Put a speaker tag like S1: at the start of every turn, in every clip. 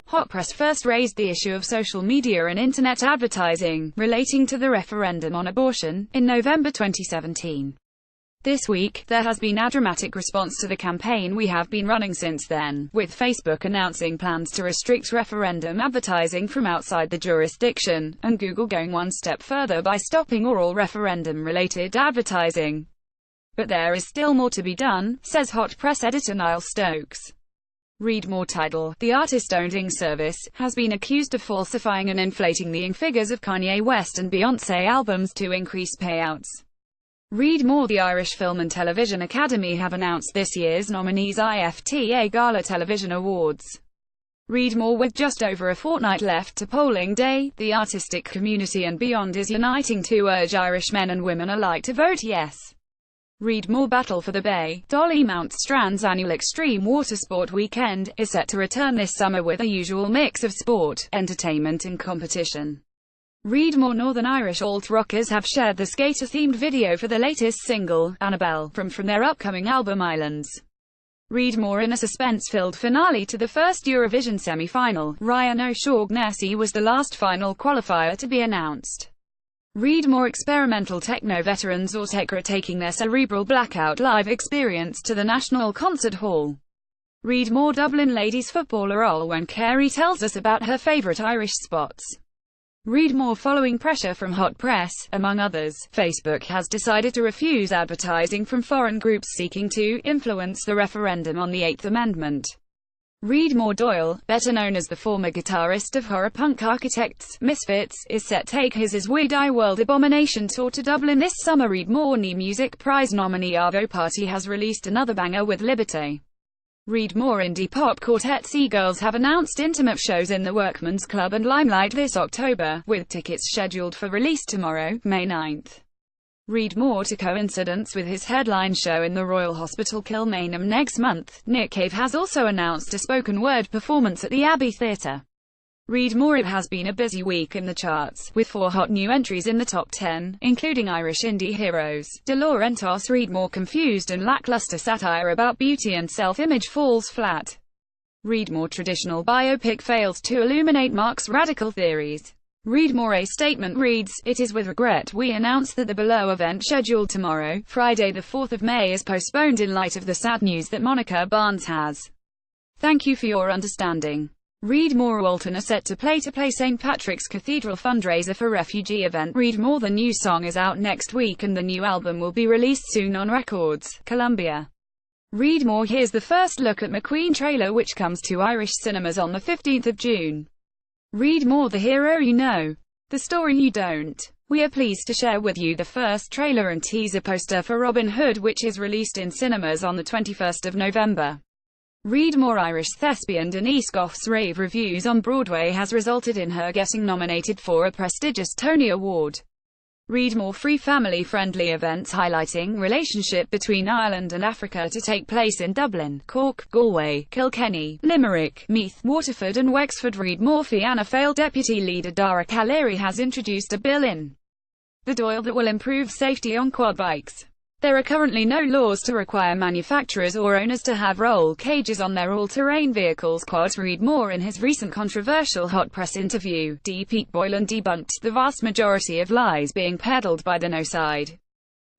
S1: Hot Press first raised the issue of social media and internet advertising relating to the referendum on abortion in November 2017. This week, there has been a dramatic response to the campaign we have been running since then, with Facebook announcing plans to restrict referendum advertising from outside the jurisdiction, and Google going one step further by stopping all referendum-related advertising. But there is still more to be done, says Hot Press editor Niall Stokes. Read more title: The artist-owned ing service has been accused of falsifying and inflating the figures of Kanye West and Beyoncé albums to increase payouts. Read more: The Irish Film and Television Academy have announced this year's nominees IFTA Gala Television Awards. Read more: With just over a fortnight left to polling day, the artistic community and beyond is uniting to urge Irish men and women alike to vote yes. Read more: Battle for the Bay, Dolly Mount Strand's annual extreme water sport weekend, is set to return this summer with a usual mix of sport, entertainment and competition. Read more: Northern Irish alt-rockers have shared the skater-themed video for the latest single, Annabelle, from their upcoming album Islands. Read more: In a suspense-filled finale to the first Eurovision semi-final, Ryan O'Shaughnessy was the last final qualifier to be announced. Read more: Experimental techno veterans Autechre taking their Cerebral Blackout live experience to the National Concert Hall. Read more: Dublin ladies footballer Olwen Carey tells us about her favourite Irish spots. Read more: Following pressure from Hot Press, among others, Facebook has decided to refuse advertising from foreign groups seeking to influence the referendum on the Eighth Amendment. Read more: Doyle, better known as the former guitarist of horror punk Architects, Misfits, is set to take his We Die World Abomination tour to Dublin this summer. Read more: New Music Prize nominee Arvo Party has released another banger with Liberté. Read more: Indie pop quartet Seagirls have announced intimate shows in the Workman's Club and Limelight this October, with tickets scheduled for release tomorrow, May 9th. Read more: To coincidence with his headline show in the Royal Hospital Kilmainham next month, Nick Cave has also announced a spoken word performance at the Abbey Theatre. Read more: It has been a busy week in the charts, with 4 hot new entries in the top 10, including Irish indie heroes, De Laurentiis. Read more: Confused and lackluster satire about beauty and self-image falls flat. Read more: Traditional biopic fails to illuminate Mark's radical theories. Read more: A statement reads, It is with regret we announce that the below event scheduled tomorrow, Friday the 4th of May is postponed in light of the sad news that Monica Barnes has. Thank you for your understanding. Read more: Walton are set to play St. Patrick's Cathedral fundraiser for refugee event. Read more: The new song is out next week and the new album will be released soon on Records, Columbia. Read more: Here's the first look at McQueen trailer which comes to Irish cinemas on the 15th of June. Read more: The hero you know, the story you don't. We are pleased to share with you the first trailer and teaser poster for Robin Hood, which is released in cinemas on the 21st of November. Read more: Irish thespian Denise Gough's rave reviews on Broadway has resulted in her getting nominated for a prestigious Tony Award. Read more: Free family-friendly events highlighting relationship between Ireland and Africa to take place in Dublin, Cork, Galway, Kilkenny, Limerick, Meath, Waterford and Wexford. Read more: Fianna Fáil Deputy Leader Dara Calleary has introduced a bill in the Dáil that will improve safety on quad bikes. There are currently no laws to require manufacturers or owners to have roll cages on their all-terrain vehicles. Quad. Read more: In his recent controversial Hot Press interview, Pete Boylan debunked the vast majority of lies being peddled by the No side.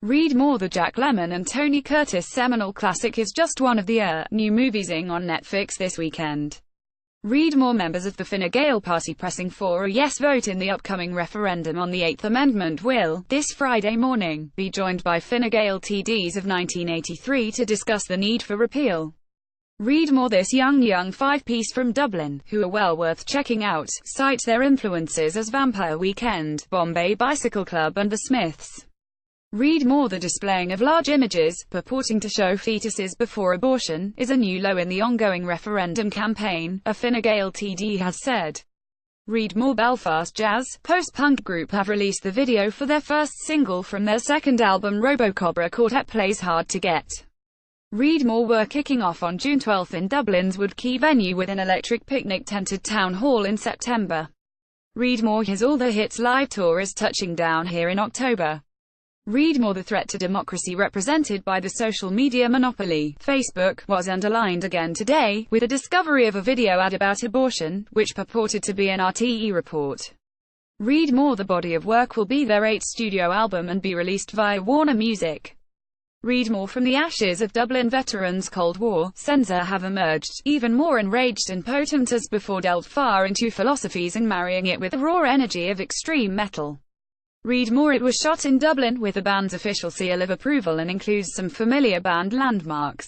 S1: Read more: The Jack Lemmon and Tony Curtis seminal classic is just one of the new movies on Netflix this weekend. Read more: Members of the Fine Gael party pressing for a yes vote in the upcoming referendum on the Eighth Amendment will, this Friday morning, be joined by Fine Gael TDs of 1983 to discuss the need for repeal. Read more: This young five-piece from Dublin, who are well worth checking out, cite their influences as Vampire Weekend, Bombay Bicycle Club and The Smiths. Read more: The displaying of large images, purporting to show fetuses before abortion, is a new low in the ongoing referendum campaign, a Fine Gael TD has said. Read more: Belfast jazz, post-punk group have released the video for their first single from their second album Robocobra Quartet plays Hard to Get. Read more: We're kicking off on June 12 in Dublin's Wood Quay venue with an electric picnic tented town hall in September. Read more: His All the Hits live tour is touching down here in October. Read more. The threat to democracy represented by the social media monopoly, Facebook, was underlined again today, with the discovery of a video ad about abortion, which purported to be an RTE report. Read more. The body of work will be their 8th studio album and be released via Warner Music. Read more. From the ashes of Dublin veterans' Cold War, Senza have emerged, even more enraged and potent as before, delved far into philosophies and marrying it with the raw energy of extreme metal. Read more. It was shot in Dublin, with the band's official seal of approval, and includes some familiar band landmarks.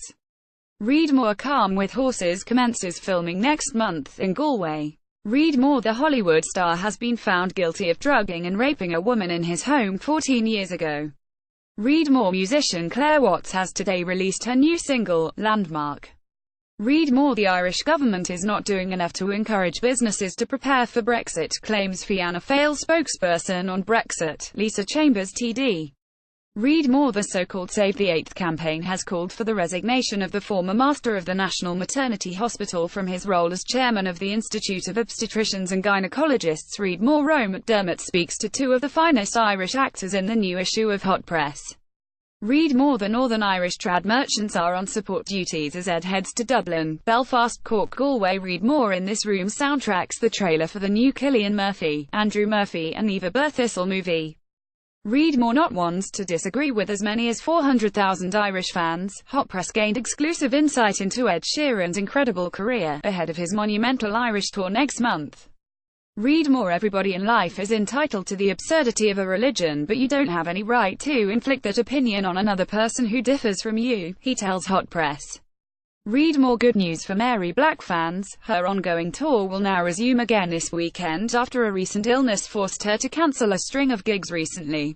S1: Read more. Calm with Horses commences filming next month in Galway. Read more. The Hollywood star has been found guilty of drugging and raping a woman in his home 14 years ago. Read more. Musician Claire Watts has today released her new single, Landmark. Read more. The Irish government is not doing enough to encourage businesses to prepare for Brexit, claims Fianna Fáil spokesperson on Brexit, Lisa Chambers TD. Read more. The so-called Save the Eighth campaign has called for the resignation of the former master of the National Maternity Hospital from his role as chairman of the Institute of Obstetricians and Gynecologists. Read more. Rome McDermott speaks to two of the finest Irish actors in the new issue of Hot Press. Read more. The Northern Irish trad merchants are on support duties as Ed heads to Dublin, Belfast, Cork, Galway. Read more. In This Room soundtracks the trailer for the new Cillian Murphy, Andrew Murphy and Eva Birthistle movie. Read more. Not ones to disagree with as many as 400,000 Irish fans. Hot Press gained exclusive insight into Ed Sheeran's incredible career, ahead of his monumental Irish tour next month. Read more. Everybody in life is entitled to the absurdity of a religion, but you don't have any right to inflict that opinion on another person who differs from you, he tells Hot Press. Read more. Good news for Mary Black fans. Her ongoing tour will now resume again this weekend after a recent illness forced her to cancel a string of gigs recently.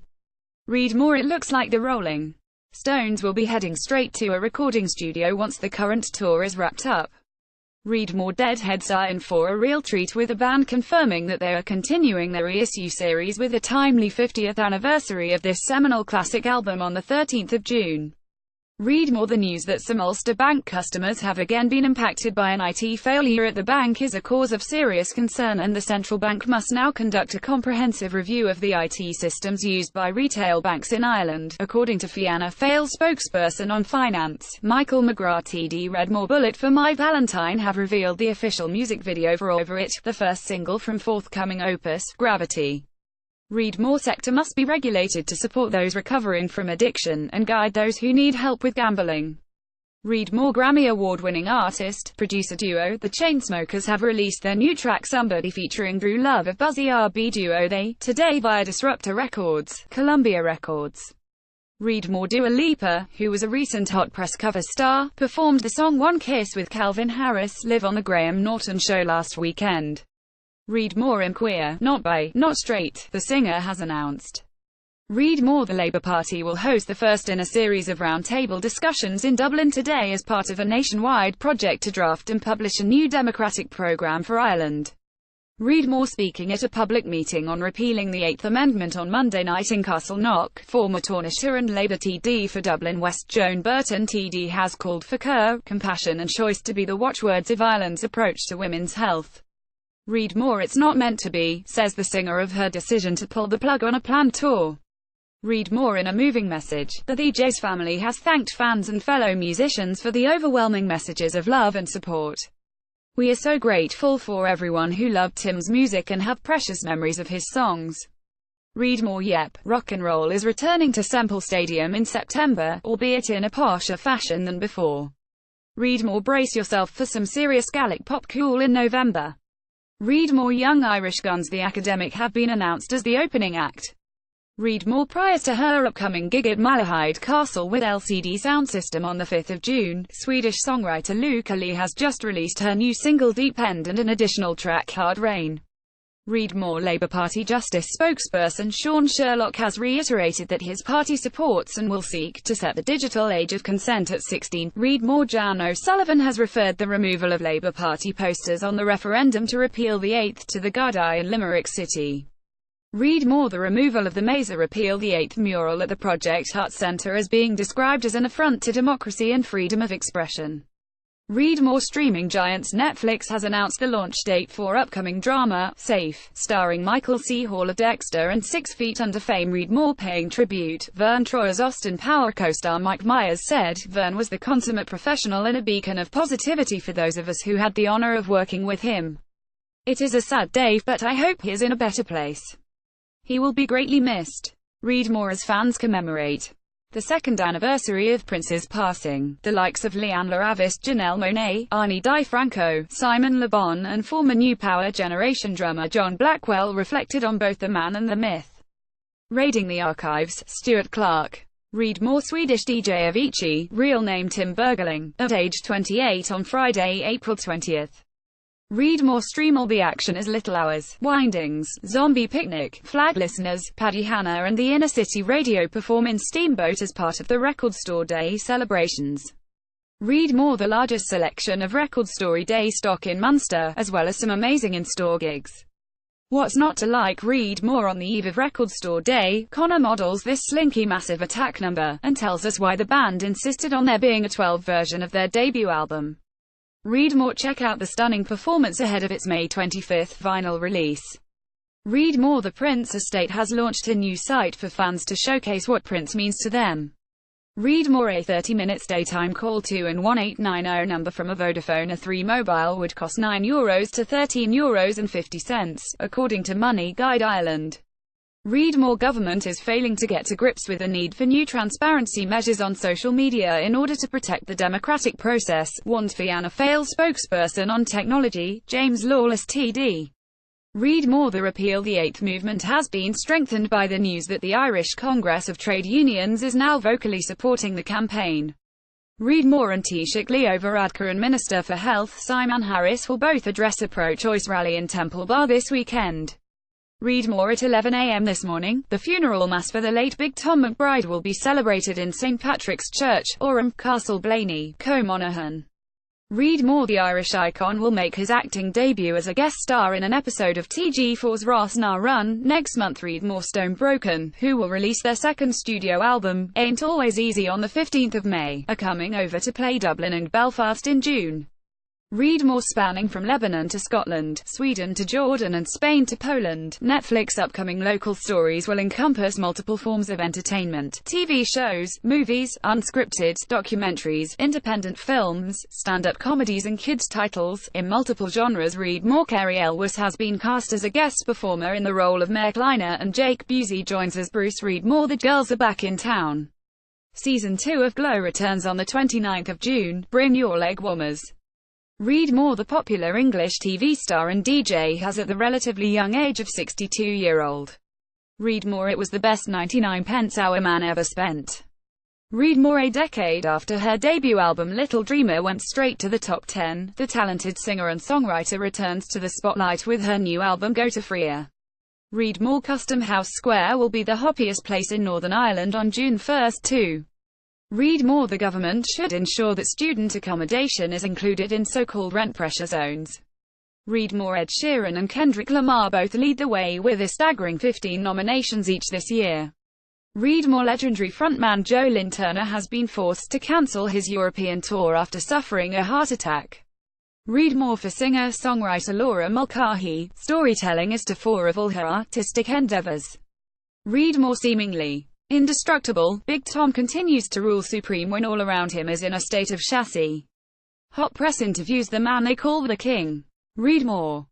S1: Read more. It looks like the Rolling Stones will be heading straight to a recording studio once the current tour is wrapped up. Read more. Deadheads are in for a real treat, with the band confirming that they are continuing their reissue series with a timely 50th anniversary of this seminal classic album on the 13th of June. Read more. The news that some Ulster Bank customers have again been impacted by an IT failure at the bank is a cause of serious concern, and the central bank must now conduct a comprehensive review of the IT systems used by retail banks in Ireland, according to Fianna Fáil spokesperson on finance, Michael McGrath TD. Read more. Bullet for My Valentine have revealed the official music video for Over It, the first single from forthcoming opus, Gravity. Read more. Sector must be regulated to support those recovering from addiction, and guide those who need help with gambling. Read more. Grammy Award-winning artist, producer duo, The Chainsmokers have released their new track Somebody featuring Drew Love of Buzzy R&B duo They, today via Disruptor Records, Columbia Records. Read more. Dua Lipa, who was a recent Hot Press cover star, performed the song One Kiss with Calvin Harris live on the Graham Norton show last weekend. Read more. In Queer, Not Bi, Not Straight, the singer has announced. Read more. The Labour Party will host the first in a series of roundtable discussions in Dublin today as part of a nationwide project to draft and publish a new democratic programme for Ireland. Read more. Speaking at a public meeting on repealing the Eighth Amendment on Monday night in Castleknock, former Taoiseach and Labour TD for Dublin West Joan Burton TD has called for care, compassion and choice to be the watchwords of Ireland's approach to women's health. Read more. It's not meant to be, says the singer of her decision to pull the plug on a planned tour. Read more. In a moving message, the DJ's family has thanked fans and fellow musicians for the overwhelming messages of love and support. We are so grateful for everyone who loved Tim's music and have precious memories of his songs. Read more. Yep, rock and roll is returning to Semple Stadium in September, albeit in a posher fashion than before. Read more. Brace yourself for some serious Gaelic pop cool in November. Read more. Young Irish Guns The Academic have been announced as the opening act. Read more. Prior to her upcoming gig at Malahide Castle with LCD Soundsystem on the 5th of June, Swedish songwriter Luca Lee has just released her new single Deep End and an additional track Hard Rain. Read more. Labour Party Justice spokesperson Sean Sherlock has reiterated that his party supports and will seek to set the digital age of consent at 16. Read more. Jan O'Sullivan has referred the removal of Labour Party posters on the referendum to repeal the 8th to the Gardaí in Limerick City. Read more. The removal of the Mesa Repeal the 8th mural at the Project Hut Centre is being described as an affront to democracy and freedom of expression. Read more. Streaming giants Netflix has announced the launch date for upcoming drama, Safe, starring Michael C. Hall of Dexter and 6 Feet Under fame. Read more. Paying tribute. Vern Troyer's Austin Power co-star Mike Myers said, "Vern was the consummate professional and a beacon of positivity for those of us who had the honor of working with him. It is a sad day, but I hope he is in a better place. He will be greatly missed." Read more as fans commemorate the second anniversary of Prince's passing. The likes of Leanne Laravis, Janelle Monáe, Arnie DiFranco, Simon Le Bon, and former New Power Generation drummer John Blackwell reflected on both the man and the myth. Raiding the archives, Stuart Clark. Read more. Swedish DJ Avicii, real name Tim Bergling, at age 28 on Friday, April 20th. Read more. Stream all the action as Little Hours, Windings, Zombie Picnic, Flag Listeners, Paddy Hanna and the Inner City Radio perform in Steamboat as part of the Record Store Day celebrations. Read more. The largest selection of Record Store Day stock in Munster, as well as some amazing in-store gigs. What's not to like? Read more. On the eve of Record Store Day, Connor models this slinky Massive Attack number, and tells us why the band insisted on there being a 12 version of their debut album. Read more. Check out the stunning performance ahead of its May 25th vinyl release. Read more. The Prince estate has launched a new site for fans to showcase what Prince means to them. Read more. A 30-minute daytime call to an 1890 number from a Vodafone A3 mobile would cost €9 to €13.50, according to Money Guide Ireland. Read more. Government is failing to get to grips with the need for new transparency measures on social media in order to protect the democratic process, warned Fianna Fáil spokesperson on technology, James Lawless TD. Read more. The Repeal the Eighth movement has been strengthened by the news that the Irish Congress of Trade Unions is now vocally supporting the campaign. Read more. And Taoiseach Leo Varadkar and Minister for Health Simon Harris will both address a pro-choice rally in Temple Bar this weekend. Read more. At 11 a.m. this morning, the funeral mass for the late Big Tom McBride will be celebrated in St. Patrick's Church, Orem, Castle Blaney, Co-Monaghan. Read more. The Irish icon will make his acting debut as a guest star in an episode of TG4's Ross Na Run next month. Read more. Stone Broken, who will release their second studio album, Ain't Always Easy, on the 15th of May, are coming over to play Dublin and Belfast in June. Read more. Spanning from Lebanon to Scotland, Sweden to Jordan and Spain to Poland, Netflix upcoming local stories will encompass multiple forms of entertainment, TV shows, movies, unscripted, documentaries, independent films, stand-up comedies and kids' titles, in multiple genres. Read more. Cary Elwes has been cast as a guest performer in the role of Mayor Kleiner and Jake Busey joins as Bruce. Read more. The Girls Are Back in Town. Season 2 of Glow returns on the 29th of June, bring your leg warmers. Read more. The popular English TV star and DJ has at the relatively young age of 62-year-old. Read more. It was the best 99 our man ever spent. Read more. A decade after her debut album Little Dreamer went straight to the top 10, the talented singer and songwriter returns to the spotlight with her new album Go to Freer. Read more. Custom House Square will be the hoppiest place in Northern Ireland on June 1 too. Read more. The government should ensure that student accommodation is included in so-called rent pressure zones. Read more. Ed Sheeran and Kendrick Lamar both lead the way with a staggering 15 nominations each this year. Read more. Legendary frontman Joe Lynn Turner has been forced to cancel his European tour after suffering a heart attack. Read more. For singer-songwriter Laura Mulcahy, storytelling is to fore of all her artistic endeavors. Read more. Seemingly indestructible, Big Tom continues to rule supreme when all around him is in a state of chassis. Hot press interviews the man they call the King. Read more.